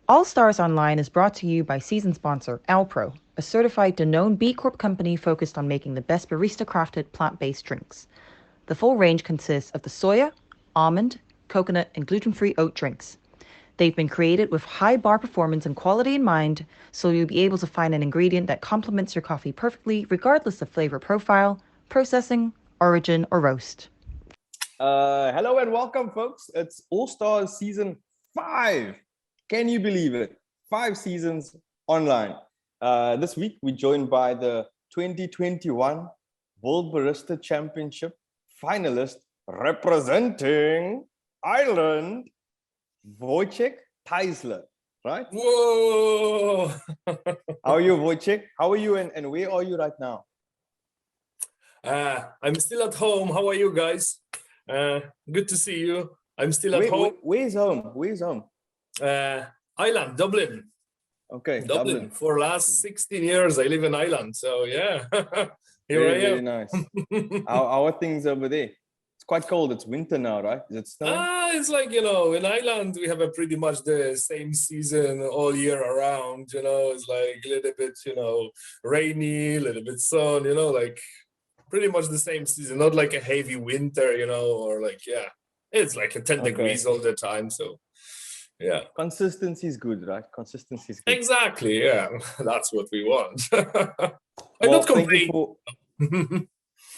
All Stars Online is brought to you by season sponsor Alpro, a certified Danone B Corp company focused on making the best barista-crafted plant-based drinks. The full range consists of the soya, almond, coconut, and gluten-free oat drinks. They've been created with high bar performance and quality in mind, so you'll be able to find an ingredient that complements your coffee perfectly, regardless of flavor profile, processing, origin, or roast. Hello and welcome, folks. It's All Stars Season 5. Can you believe it? 5 seasons online. This week, we're joined by the 2021 World Barista Championship finalist representing Ireland, Wojciech Tysler, right? Whoa! How are you, Wojciech? How are you and where are you right now? I'm still at home. How are you guys? Good to see you. I'm still at home. Where's home? Where's home? Ireland, Dublin. Okay, Dublin. For last 16 years, I live in Ireland. So yeah, here I am. Very nice. How are things over there? It's quite cold. It's winter now, right? Is it snowing? It's like, in Ireland, we have a pretty much the same season all year around. It's like a little bit, rainy, a little bit sun, like pretty much the same season, not like a heavy winter, or like, yeah, it's like a 10 degrees all the time. So yeah. Consistency is good, right? Consistency is good. Exactly. Yeah. That's what we want. I'm not complaining.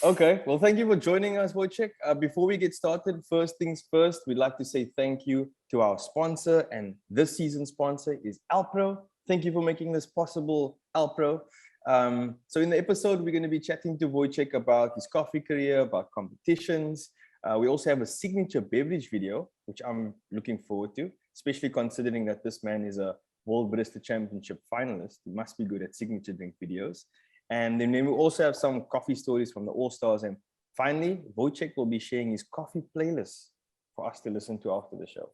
Okay. Well, thank you for joining us, Wojciech. Before we get started, first things first, we'd like to say thank you to our sponsor, and this season's sponsor is Alpro. Thank you for making this possible, Alpro. So in the episode, we're going to be chatting to Wojciech about his coffee career, about competitions. We also have a signature beverage video, which I'm looking forward to, especially considering that this man is a World Barista Championship finalist. He must be good at signature drink videos. And then we also have some coffee stories from the All-Stars. And finally, Wojciech will be sharing his coffee playlist for us to listen to after the show.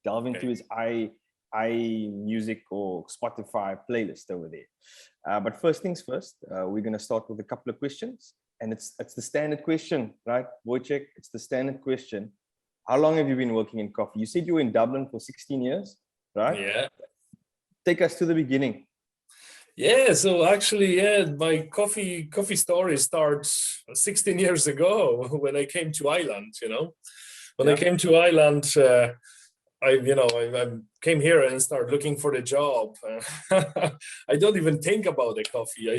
Delve into his iMusic or Spotify playlist over there. But first things first, we're going to start with a couple of questions. And it's the standard question, right, Wojciech? It's the standard question. How long have you been working in coffee? You said you were in Dublin for 16 years, right? Yeah. Take us to the beginning. Yeah, so actually, my coffee story starts 16 years ago when I came to Ireland, When I came to Ireland, I came here and started looking for the job. I don't even think about the coffee. I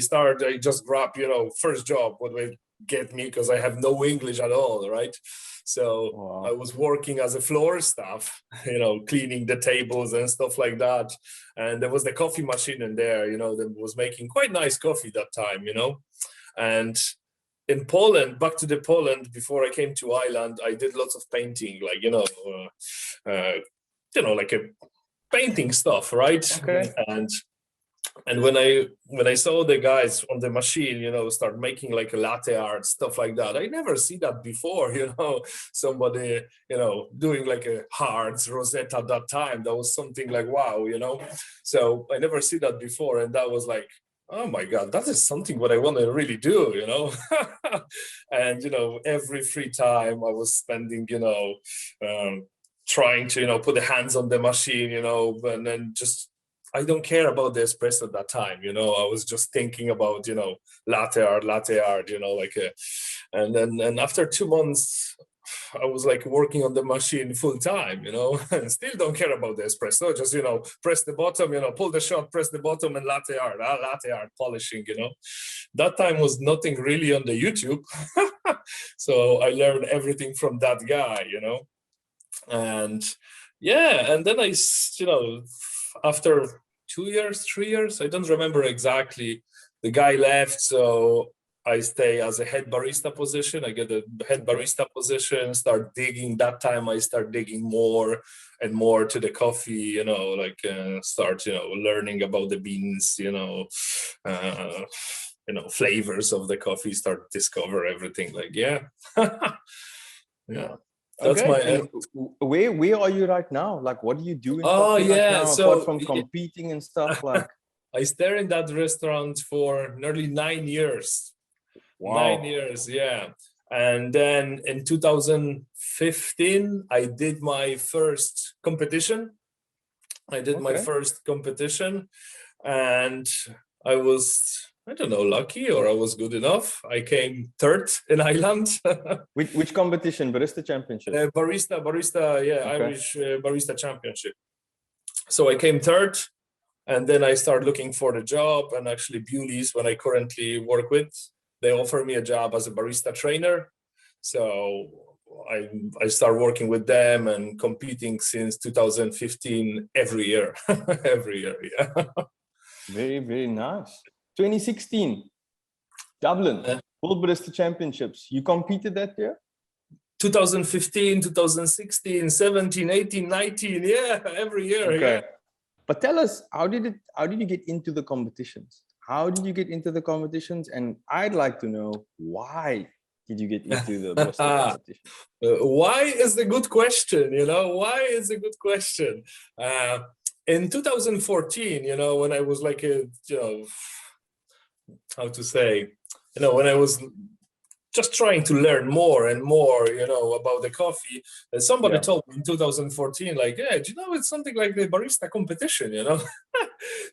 just grab, first job, what will get me, because I have no English at all, right? So wow. I was working as a floor staff, cleaning the tables and stuff like that. And there was the coffee machine in there, that was making quite nice coffee that time, And in Poland, back to the Poland, before I came to Ireland, I did lots of painting, like, like a painting stuff, right? Okay. And when I saw the guys on the machine, start making like a latte art, stuff like that, I never see that before, somebody, doing like a hearts rosette at that time. That was something like, wow, So I never see that before. And that was like, oh my God, that is something what I want to really do, And, every free time I was spending, trying to, put the hands on the machine, and then just, I don't care about the espresso at that time, I was just thinking about, latte art, and after 2 months, I was like working on the machine full time, and still don't care about the espresso, just, press the bottom, pull the shot, press the bottom and latte art polishing, That time was nothing really on the YouTube. So I learned everything from that guy, And yeah, and then I, after 2 years, 3 years, I don't remember exactly, the guy left, so I stay as a head barista position. I get a head barista position, start digging. That time I start digging more and more to the coffee, start, learning about the beans, flavors of the coffee, start discover everything, like, yeah. Yeah. That's okay. Where are you right now? Like, what do you do in coffee right now, so, apart from competing and stuff? Like, I stayed in that restaurant for nearly 9 years. wow. 9 years, yeah. And then in 2015, I did my first competition. I did my Okay. first competition, and I was, I don't know, lucky, or I was good enough. I came third in Ireland. Which competition? Barista Championship. Barista, yeah, Okay. Irish Barista Championship. So I came third, and then I started looking for the job, and actually Bewley's, when I currently work with, they offer me a job as a barista trainer. So I started working with them and competing since 2015 every year, every year, yeah. Very, very nice. 2016, Dublin, World Barista Championships. You competed that year? 2015, 2016, 17, 18, 19, yeah, every year, Okay. yeah. But tell us, how did you get into the competitions? How did you get into the competitions? And I'd like to know, why did you get into the barista competition? Why is a good question, you know? Why is a good question? In 2014, you know, when I was like a, you know, how to say, you know, when I was just trying to learn more and more, you know, about the coffee. And somebody told me in 2014, like, yeah, do you know, it's something like the barista competition, you know?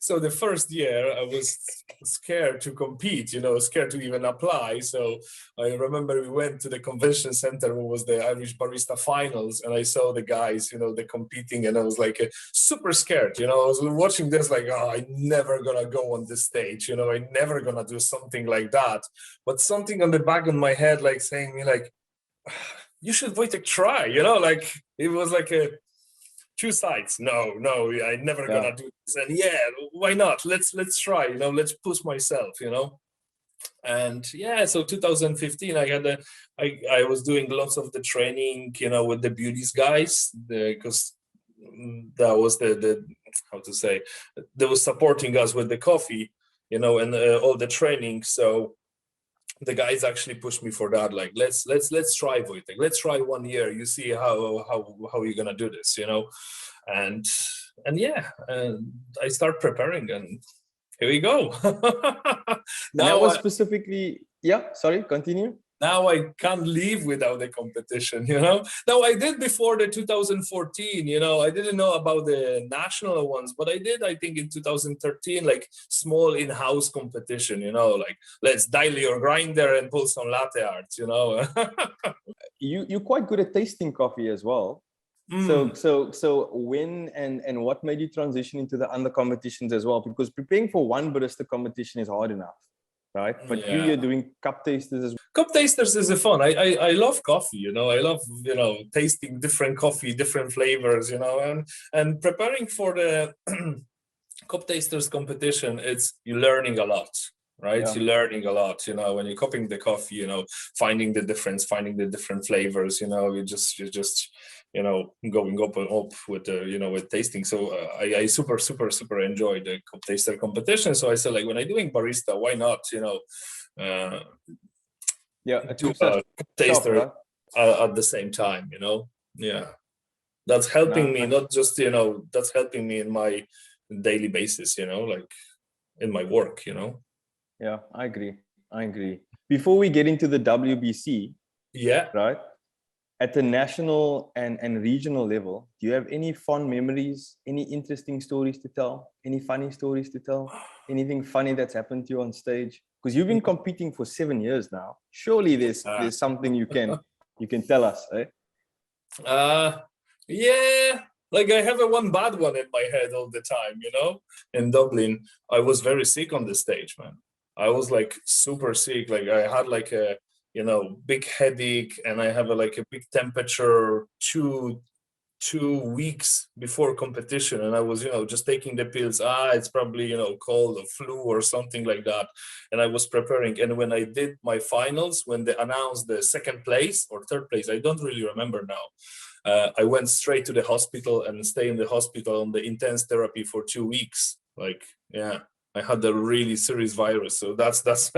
So the first year I was scared to compete, you know, scared to even apply. So I remember we went to the convention center, where was the Irish Barista Finals, and I saw the guys, you know, the competing, and I was like super scared, you know. I was watching this like, oh, I'm never gonna go on this stage, you know, I'm never gonna do something like that. But something on the back of my head, like saying me like, you should, Wojtek, try, you know, like it was like a two sides. No, I'm never gonna do this. And yeah, why not? Let's try, you know, let's push myself, you know. And yeah, so 2015, I was doing lots of the training, you know, with the Beauties guys, because that was the how to say, they were supporting us with the coffee, you know, and all the training. So the guys actually pushed me for that, like, let's try, Wojtek, let's try 1 year, you see how you're gonna do this, you know. And yeah, and I start preparing, and here we go. Now, that was specifically, sorry, continue. Now I can't live without the competition, you know. Now I did before the 2014, you know, I didn't know about the national ones, but I did, I think in 2013, like small in-house competition, you know, like let's dial your grinder and pull some latte art, you know. You're quite good at tasting coffee as well. So when and what made you transition into the other competitions as well? Because preparing for one barista competition is hard enough, right? But you're doing cup tasters as well. Cup tasters is fun. I love coffee, you know. I love, you know, tasting different coffee, different flavors, you know, and preparing for the cup tasters competition. You're learning a lot, right? You're learning a lot, you know, when you're cupping the coffee, you know, finding the difference, finding the different flavors, you know. You're just you know, going up and up with the, you know, with tasting. So I super enjoy the cup taster competition. So I said, like, when I'm doing barista, why not, you know, do a taster at the same time, you know. Yeah, that's helping me, not just, you know, that's helping me in my daily basis, you know, like in my work, you know. Yeah, I agree. Before we get into the WBC, right, at the national and regional level, do you have any fond memories, any interesting stories to tell, any funny stories to tell, anything funny that's happened to you on stage? Because you've been competing for 7 years now. Surely there's something you can tell us, right? Yeah, like I have one bad one in my head all the time, you know. In Dublin, I was very sick on the stage, man. I was like super sick. Like I had like a, you know, big headache, and I have like a big temperature 2 weeks before competition, and I was, you know, just taking the pills. It's probably, you know, cold or flu or something like that. And I was preparing, and when I did my finals, when they announced the second place or third place, I don't really remember now. I went straight to the hospital and stayed in the hospital on the intense therapy for 2 weeks. Like, yeah, I had a really serious virus. So that's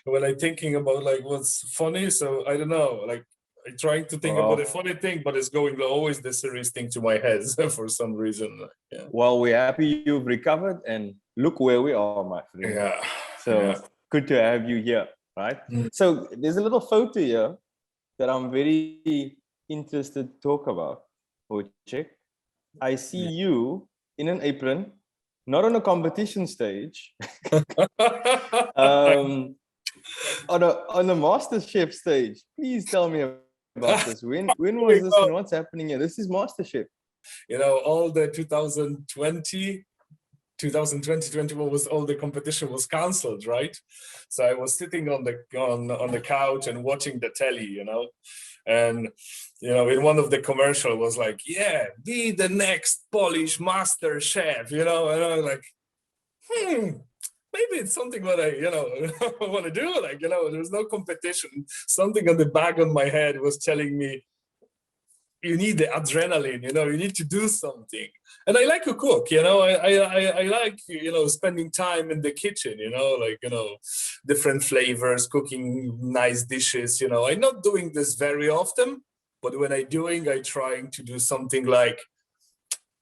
when I'm thinking about like what's funny. So I don't know, like I'm trying to think about a funny thing, but it's going always the serious thing to my head for some reason. Yeah. Well, we're happy you've recovered, and look where we are, my friend. Yeah. So good to have you here, right? So there's a little photo here that I'm very interested to talk about, Wojciech. I see you in an apron, not on a competition stage, on a MasterChef stage. Please tell me about this. When was this and what's happening here? This is MasterChef. You know, all the 2021 was all the competition was cancelled, right? So I was sitting on the couch and watching the telly, you know, and you know, in one of the commercial was like, yeah, be the next Polish master chef, you know, and I was like, maybe it's something that I, you know, want to do. Like, you know, there's no competition. Something on the back of my head was telling me, you need the adrenaline, you know, you need to do something. And I like to cook, you know, I like, you know, spending time in the kitchen, you know, like, you know, different flavors, cooking nice dishes, you know. I'm not doing this very often, but when I'm doing, I'm trying to do something like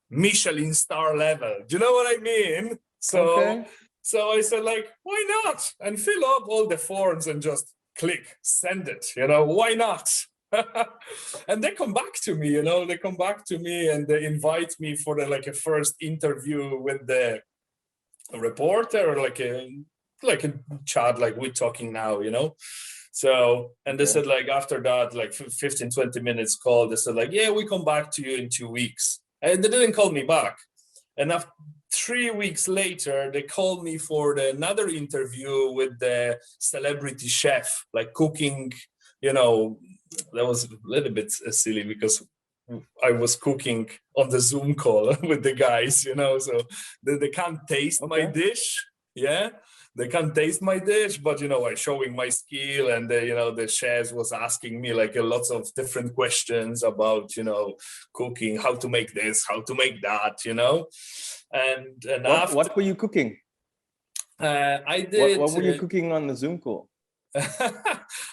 Michelin star level. Do you know what I mean? So I said, like, why not? And fill up all the forms and just click, send it, you know, why not? And they come back to me, you know, they come back to me and they invite me for a first interview with the reporter, or like a chat like we're talking now, you know. So, and they said, like, after that, like 15-20 minutes call, they said, like, yeah, we come back to you in 2 weeks. And they didn't call me back. And after 3 weeks later, they called me for another interview with the celebrity chef, like cooking, you know. That was a little bit silly because I was cooking on the Zoom call with the guys, you know, so they can't taste my dish. Yeah, they can't taste my dish, but, you know, I'm showing my skill, and, you know, the chef was asking me like lots of different questions about, you know, cooking, how to make this, how to make that, you know. And what were you cooking? I did. What were you cooking on the Zoom call?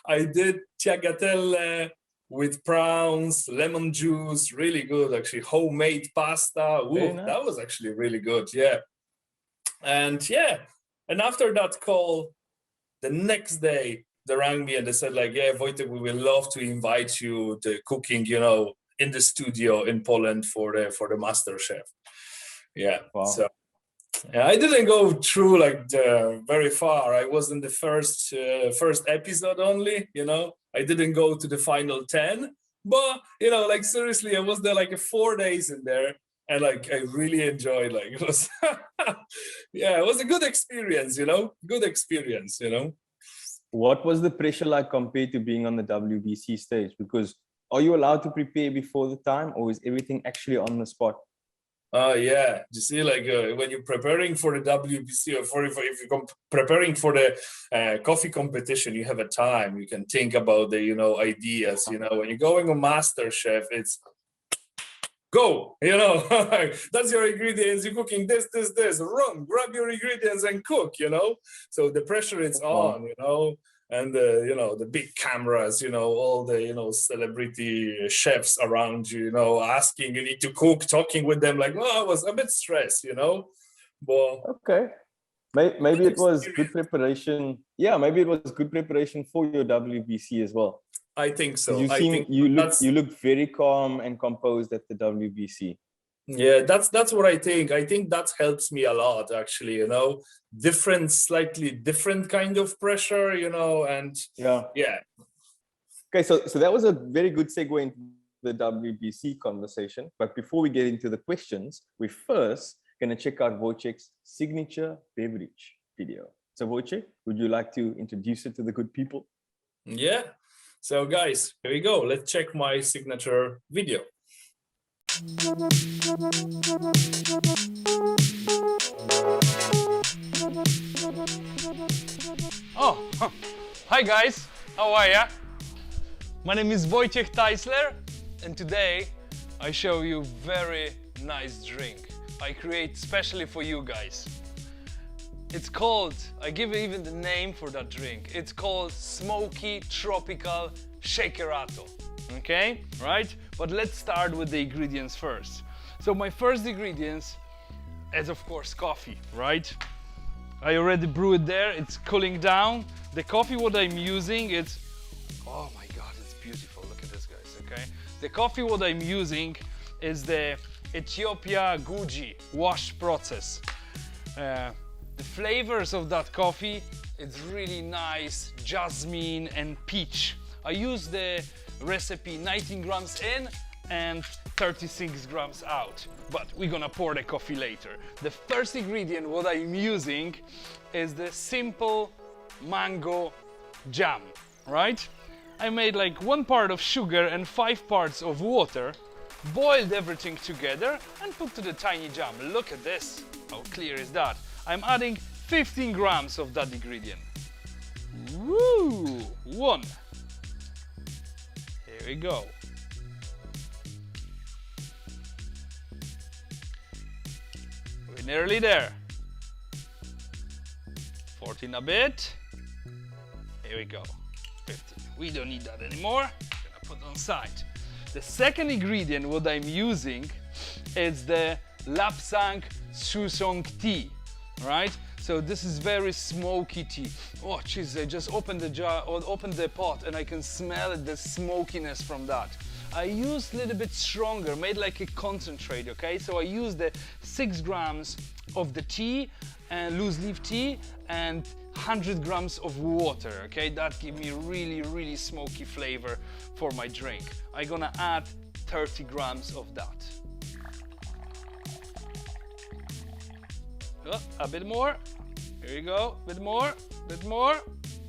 I did tagliatelle with prawns, lemon juice, really good, actually. Homemade pasta. Ooh, nice. That was actually really good, yeah. And yeah, and after that call, the next day, they rang me and they said, like, yeah, Wojtek, we will love to invite you to cooking, you know, in the studio in Poland for the MasterChef. Yeah, wow. So yeah, I didn't go through like very far. I was in the first episode only, you know. I didn't go to the final 10, but, you know, like, seriously, I was there like 4 days in there, and like I really enjoyed, like, it was yeah, it was a good experience, you know. Good experience, you know. What was the pressure like compared to being on the WBC stage? Because are you allowed to prepare before the time, or is everything actually on the spot? Yeah, you see, like when you're preparing for the WBC, or if you're preparing for the coffee competition, you have a time. You can think about the, you know, ideas. You know, when you're going on MasterChef, it's go. You know, that's your ingredients. You're cooking this, run, grab your ingredients and cook. You know, so the pressure is on. You know. And you know, the big cameras, you know, all the, you know, celebrity chefs around you, you know, asking you need to cook, talking with them, like, oh, I was a bit stressed, you know. But okay, maybe it was good preparation. Yeah, maybe it was good preparation for your WBC as well. I think so. You look very calm and composed at the WBC. Yeah, that's what I think. I think that helps me a lot, actually, you know, slightly different kind of pressure, you know, and yeah. Okay, so that was a very good segue into the WBC conversation. But before we get into the questions, we're first going to check out Wojciech's signature beverage video. So Wojciech, would you like to introduce it to the good people? Yeah. So guys, here we go. Let's check my signature video. Oh, hi guys, how are ya? My name is Wojciech Tysler, and today I show you very nice drink I create specially for you guys. It's called, I give even the name for that drink, it's called Smoky Tropical Shakerato. Okay, right? But let's start with the ingredients first. So my first ingredients is, of course, coffee, right? I already brew it there, it's cooling down. The coffee what I'm using, it's, oh my God, it's beautiful, look at this, guys, okay? The coffee what I'm using is the Ethiopia Guji wash process. The flavors of that coffee, it's really nice, jasmine and peach. I use the recipe 19 grams in and 36 grams out, but we're gonna pour the coffee later. The first ingredient what I'm using is the simple mango jam, right? I made like 1 part of sugar and 5 parts of water, boiled everything together and put to the tiny jam. Look at this, how clear is that? I'm adding 15 grams of that ingredient. Woo! 1. Here we go. We're nearly there. 14 a bit. Here we go. 15. We don't need that anymore. I'm gonna put on side. The second ingredient what I'm using is the Lapsang Susong tea, right? So this is very smoky tea. Oh jeez, I just opened the jar or opened the pot and I can smell the smokiness from that. I used a little bit stronger, made like a concentrate, okay? So I used the 6 grams of the tea and loose leaf tea and 100 grams of water, okay? That give me really smoky flavor for my drink. I'm gonna add 30 grams of that. Oh, a bit more. Here we go. A bit more. Bit more.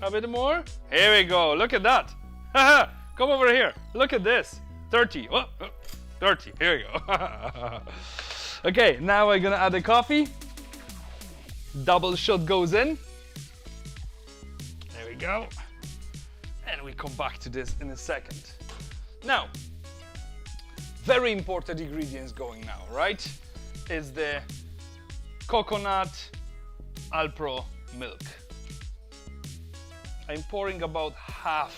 A bit more. Here we go. Look at that. Come over here. Look at this. 30. Oh, 30. Here we go. Okay, now we're gonna add the coffee. Double shot goes in. There we go. And we come back to this in a second. Now, very important ingredients going now, right? Is the coconut Alpro milk. I'm pouring about half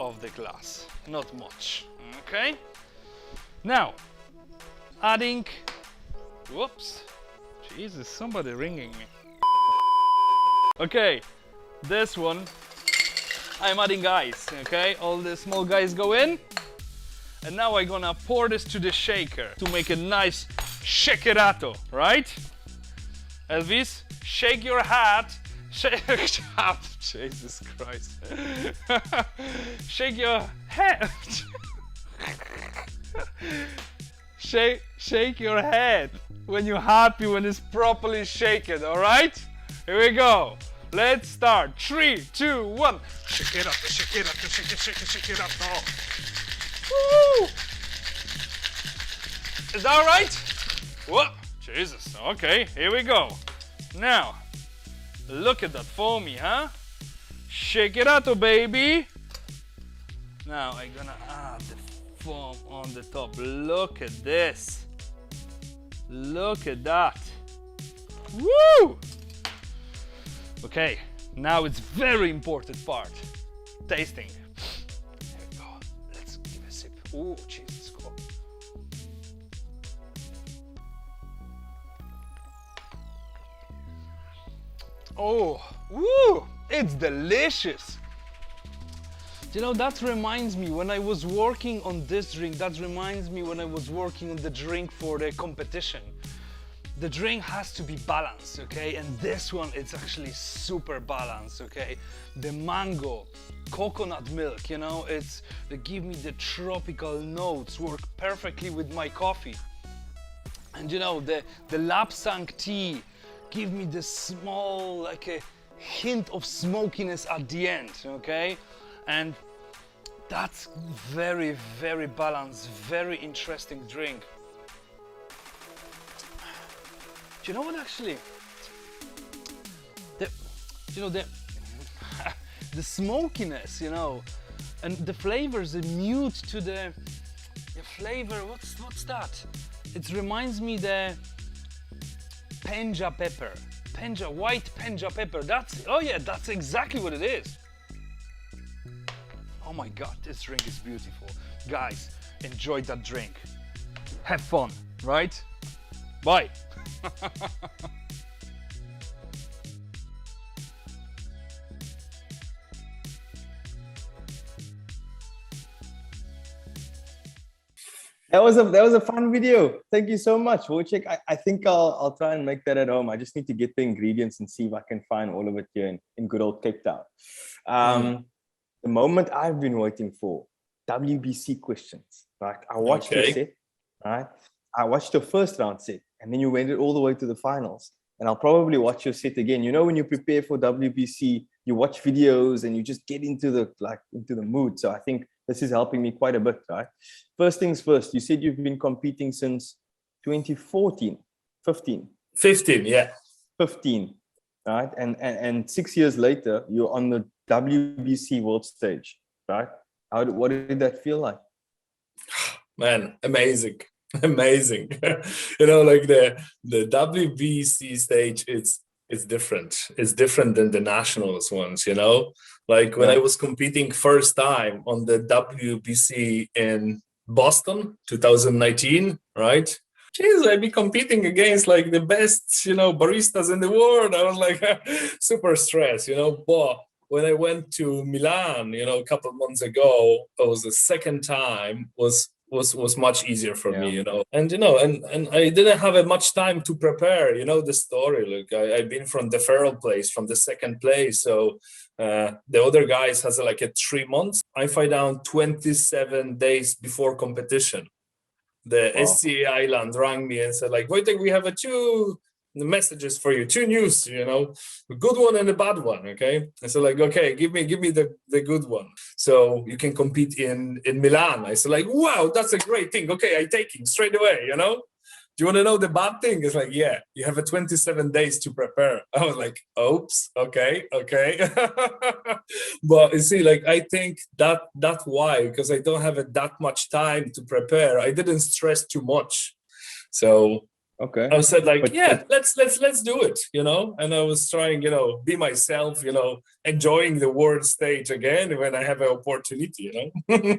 of the glass, not much, okay? Now, adding, whoops, Jesus, somebody ringing me. Okay, this one, I'm adding ice, okay? All the small guys go in. And now I'm gonna pour this to the shaker to make a nice shakerato, right? Elvis, shake your hat. Shake Jesus Christ. Shake your head. Shake your head when you're happy, when it's properly shaken, all right? Here we go. Let's start. 3, 2, 1. Shake it up, shake it up, shake it, shake it, shake it up. Oh. Woo! Is that all right? Whoa, Jesus. Okay, here we go. Now, look at that foamy, huh? Shake it out, baby. Now I'm gonna add the foam on the top. Look at this. Look at that. Woo! Okay, now it's very important part. Tasting. There we go. Let's give a sip. Oh, Jesus. Go. Oh, woo! It's delicious. You know, that reminds me when I was working on this drink, that reminds me when I was working on the drink for the competition. The drink has to be balanced, okay? And this one, it's actually super balanced, okay? The mango, coconut milk, you know, they give me the tropical notes, work perfectly with my coffee. And you know, the Lapsang tea give me this small, like a hint of smokiness at the end, okay? And that's very, very balanced, very interesting drink. Do you know what actually? The smokiness, you know, and the flavors, the mute to the flavor. What's that? It reminds me the Penja pepper, white Penja pepper. That's exactly what it is. Oh my God, this drink is beautiful. Guys, enjoy that drink. Have fun, right? Bye. that was a fun video. Thank you so much, Wojciech. I think I'll try and make that at home. I just need to get the ingredients and see if I can find all of it here in good old Cape Town. The moment I've been waiting for, WBC questions. Right? I watched your set. Right? I watched your first round set, and then you went all the way to the finals. And I'll probably watch your set again. You know, when you prepare for WBC, you watch videos and you just get into the mood. So I think this is helping me quite a bit, right? First things first, you said you've been competing since 2014, 15. 15, yeah. 15, right? And 6 years later, you're on the WBC world stage, right? What did that feel like? Man, amazing. Amazing. You know, like the WBC stage, it's different. It's different than the nationals ones, you know? Like when I was competing first time on the WBC in Boston, 2019, right? Jeez, I'd be competing against like the best, you know, baristas in the world. I was like super stressed, you know? But when I went to Milan, you know, a couple of months ago, it was the second time was much easier for me, you know, and I didn't have much time to prepare, you know, the story. Like I've been from the feral place, from the second place, so the other guys has like a 3 months. I fly down 27 days before competition. The SCA Island rang me and said like, Wojtek, we have two messages for you, 2 news, you know, a good one and a bad one. Okay. I said like, okay, give me the good one, so you can compete in Milan. I said like, wow, that's a great thing. Okay, I take it straight away, you know. Do you want to know the bad thing? It's like, yeah, you have a 27 days to prepare. I was like, oops, okay. But you see, like, I think that's why, because I don't have that much time to prepare. I didn't stress too much. So I said like, let's do it, you know. And I was trying, you know, be myself, you know, enjoying the world stage again when I have an opportunity, you know.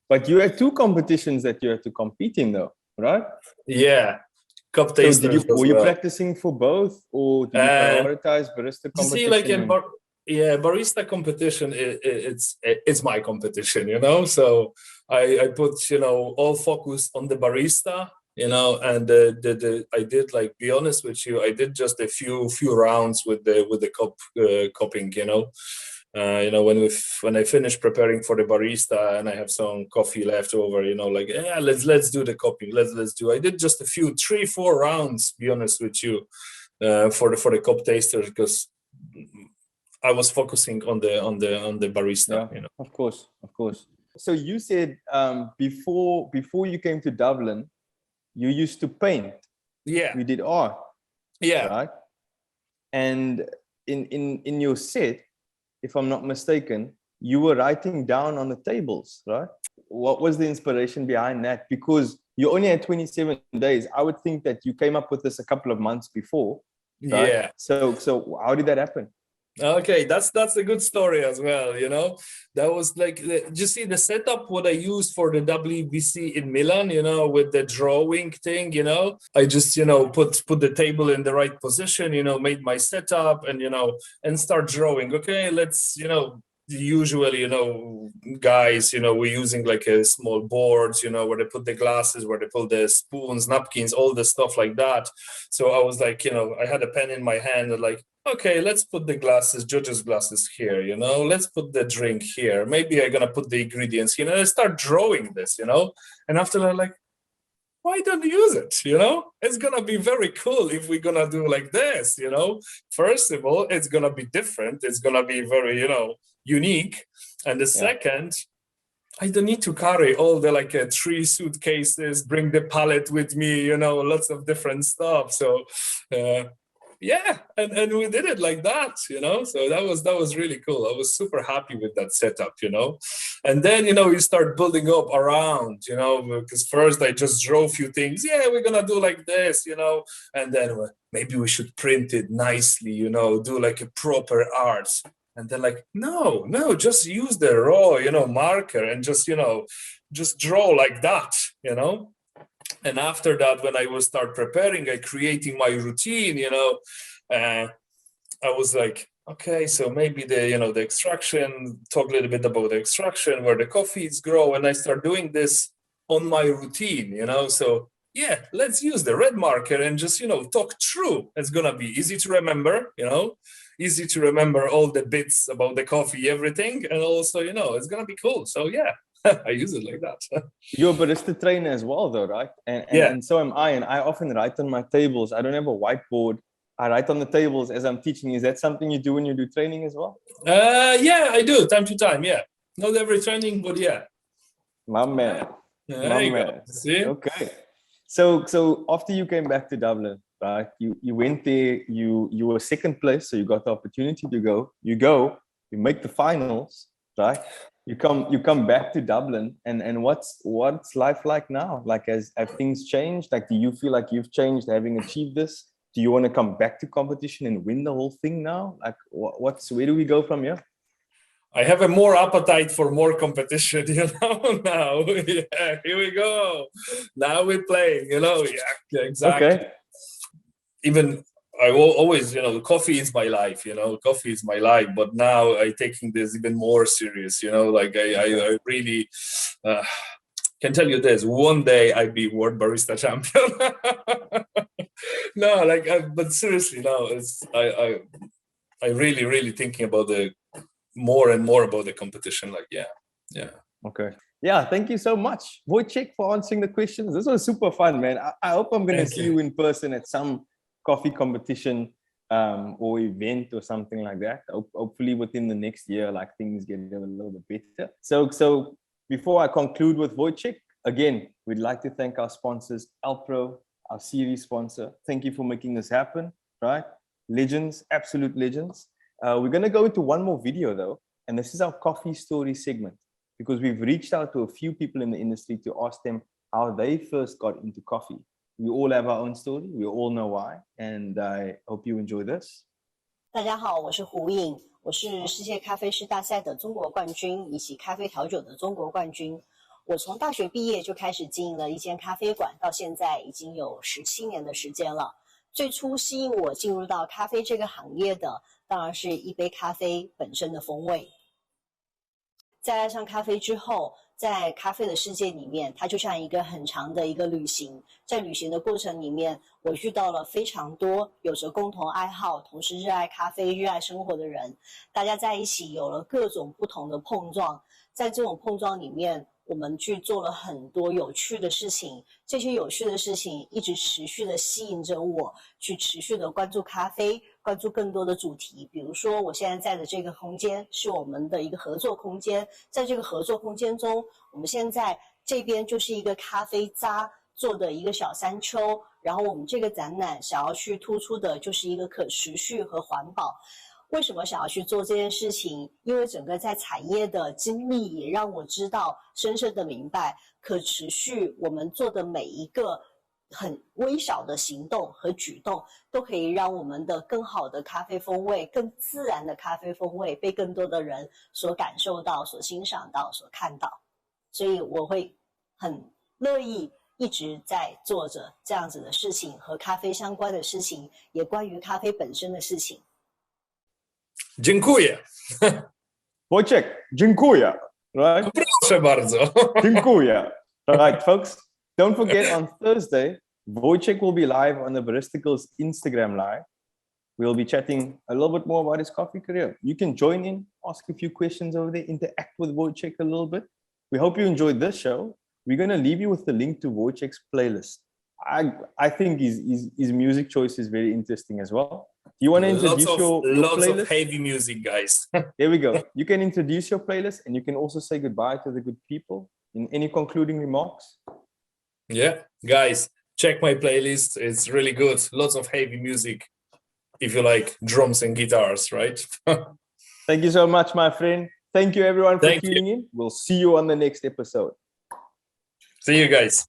But you had 2 competitions that you had to compete in, though, right? Yeah, cup tasters. So were you practicing for both, or did you prioritize barista competition? You see, like barista competition, it's my competition, you know. So I put, you know, all focus on the barista. You know, and I did, like, be honest with you, I did just a few rounds with the cupping, you know. You know, when I finish preparing for the barista and I have some coffee left over, you know, like, yeah, let's do the cupping. Let's do. I did just a few 3-4 rounds, be honest with you, for the cup tasters, because I was focusing on the barista. You know, of course. So you said before you came to Dublin, you used to paint. Yeah. You did art. Yeah. Right. And in your set, if I'm not mistaken, you were writing down on the tables, right? What was the inspiration behind that? Because you only had 27 days. I would think that you came up with this a couple of months before. Right? Yeah. So how did that happen? Okay, that's a good story as well, you know. That was like, you see the setup what I used for the WBC in Milan, you know, with the drawing thing, you know. I just, you know, put the table in the right position, you know, made my setup and, you know, and start drawing. Okay, let's, you know, usually, you know, guys, you know, we're using like a small boards, you know, where they put the glasses, where they put the spoons, napkins, all the stuff like that. So I was like, you know, I had a pen in my hand and like, okay, let's put the glasses, judges' glasses here, you know, let's put the drink here. Maybe I'm going to put the ingredients, you know, I start drawing this, you know, and after that, like, why don't you use it? You know, it's going to be very cool if we're going to do like this, you know. First of all, it's going to be different. It's going to be very, you know, unique. And the second, I don't need to carry all the like 3 suitcases, bring the palette with me, you know, lots of different stuff. So, yeah, and we did it like that, you know. So that was really cool. I was super happy with that setup, you know. And then, you know, you start building up around, you know, because first I just drew a few things. Yeah, we're gonna do like this, you know, and then maybe we should print it nicely, you know, do like a proper art. And then like, no, just use the raw, you know, marker and just, you know, just draw like that, you know. And after that, when I will start preparing, I creating my routine, you know, I was like, okay, so maybe the extraction, talk a little bit about the extraction, where the coffees grow. And I start doing this on my routine, so yeah, let's use the red marker and just, talk through. It's gonna be easy to remember, easy to remember all the bits about the coffee, everything, and also, it's gonna be cool. So yeah, I use it like that. You're a barista trainer as well, though, right? And so am I. And I often write on my tables. I don't have a whiteboard. I write on the tables as I'm teaching. Is that something you do when you do training as well? Yeah, I do time to time. Yeah, not every training, but yeah. My man. There you go. See? Okay. So after you came back to Dublin, right? You went there. You were second place, so you got the opportunity to go. You make the finals, right? You come back to Dublin, and what's life like now? Like, have things changed? Like, do you feel like you've changed having achieved this? Do you want to come back to competition and win the whole thing now? Like, where do we go from here? I have a more appetite for more competition, now. Yeah, here we go. Now we're playing, Yeah, exactly. Okay. Even I always, coffee is my life, coffee is my life. But now I'm taking this even more serious, like I really can tell you this. One day I'll be world barista champion. No, but seriously, no, I really, really thinking about the more and more about the competition. Like, yeah. Okay. Yeah, thank you so much, Wojciech, for answering the questions. This was super fun, man. I hope I'm going to see you in person at some coffee competition or event or something like that. Hopefully within the next year, like, things get a little bit better. So before I conclude with Wojciech, again, we'd like to thank our sponsors, Alpro, our series sponsor. Thank you for making this happen, right? Legends, absolute legends. We're going to go into one more video, though, and this is our coffee story segment, because we've reached out to a few people in the industry to ask them how they first got into coffee. We all have our own story. We all know why, and I hope you enjoy this. 大家好，我是胡颖，我是世界咖啡师大赛的中国冠军，以及咖啡调酒的中国冠军。我从大学毕业就开始经营了一间咖啡馆，到现在已经有17年的时间了。最初吸引我进入到咖啡这个行业的，当然是一杯咖啡本身的风味。在爱上咖啡之后，在咖啡的世界里面，它就像一个很长的一个旅行。在旅行的过程里面，我遇到了非常多有着共同爱好，同时热爱咖啡、热爱生活的人。大家在一起有了各种不同的碰撞，在这种碰撞里面，我们去做了很多有趣的事情，这些有趣的事情一直持续的吸引着我，去持续的关注咖啡，关注更多的主题。比如说我现在在的这个空间是我们的一个合作空间，在这个合作空间中，我们现在这边就是一个咖啡渣做的一个小山丘，然后我们这个展览想要去突出的就是一个可持续和环保。为什么想要去做这件事情？因为整个在产业的经历也让我知道，深深的明白，可持续我们做的每一个很微小的行动和举动，都可以让我们的更好的咖啡风味、更自然的咖啡风味被更多的人所感受到、所欣赏到、所看到。所以我会很乐意一直在做着这样子的事情，和咖啡相关的事情，也关于咖啡本身的事情。Dziękuję. Wojciech, dziękuję. Right? Proszę bardzo. Dziękuję. Right, folks. Don't forget, on Thursday, Wojciech will be live on the Baristicals Instagram Live. We'll be chatting a little bit more about his coffee career. You can join in, ask a few questions over there, interact with Wojciech a little bit. We hope you enjoyed this show. We're going to leave you with the link to Wojciech's playlist. I think his music choice is very interesting as well. Do you want to introduce your lots playlist? of heavy music, guys. There we go. You can introduce your playlist, and you can also say goodbye to the good people. In any concluding remarks? Yeah, guys, check my playlist. It's really good. Lots of heavy music if you like drums and guitars, right? Thank you so much, my friend. Thank you, everyone, for tuning in. We'll see you on the next episode. See you guys.